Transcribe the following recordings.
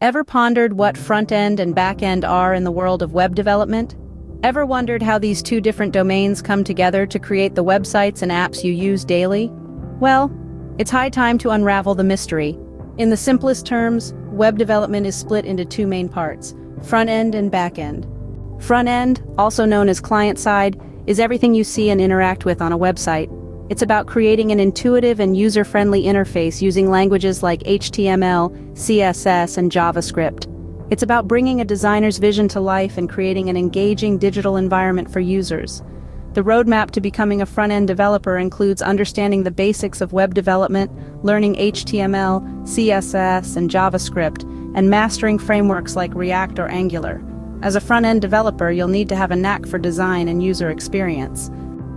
Ever pondered what front-end and back-end are in the world of web development? Ever wondered how these two different domains come together to create the websites and apps you use daily? Well, it's high time to unravel the mystery. In the simplest terms, web development is split into two main parts: front-end and back-end. Front-end, also known as client-side, is everything you see and interact with on a website. It's about creating an intuitive and user-friendly interface using languages like HTML, CSS, and JavaScript. It's about bringing a designer's vision to life and creating an engaging digital environment for users. The roadmap to becoming a front-end developer includes understanding the basics of web development, learning HTML, CSS, and JavaScript, and mastering frameworks like React or Angular. As a front-end developer, you'll need to have a knack for design and user experience.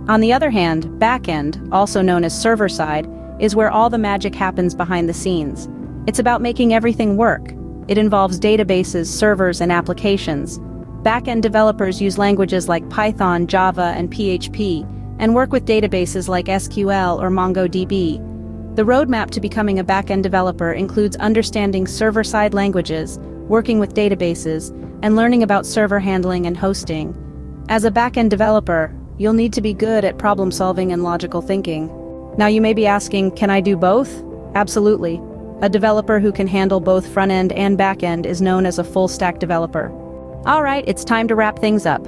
On the other hand, backend, also known as server-side, is where all the magic happens behind the scenes. It's about making everything work. It involves databases, servers, and applications. Backend developers use languages like Python, Java, and PHP, and work with databases like SQL or MongoDB. The roadmap to becoming a backend developer includes understanding server-side languages, working with databases, and learning about server handling and hosting. As a backend developer, you'll need to be good at problem-solving and logical thinking. Now you may be asking, can I do both? Absolutely. A developer who can handle both front-end and back-end is known as a full-stack developer. Alright, it's time to wrap things up.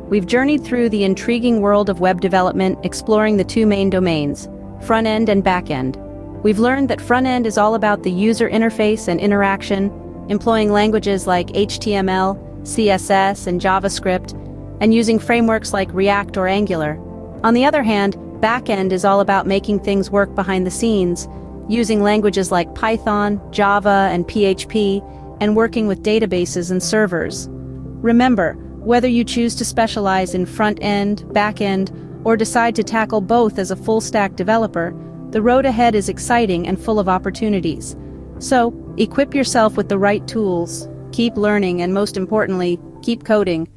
We've journeyed through the intriguing world of web development, exploring the two main domains, front-end and back-end. We've learned that front-end is all about the user interface and interaction, employing languages like HTML, CSS, and JavaScript, and using frameworks like React or Angular. On the other hand, backend is all about making things work behind the scenes, using languages like Python, Java, and PHP, and working with databases and servers. Remember, whether you choose to specialize in front-end, back-end, or decide to tackle both as a full-stack developer, the road ahead is exciting and full of opportunities. So, equip yourself with the right tools, keep learning, and most importantly, keep coding.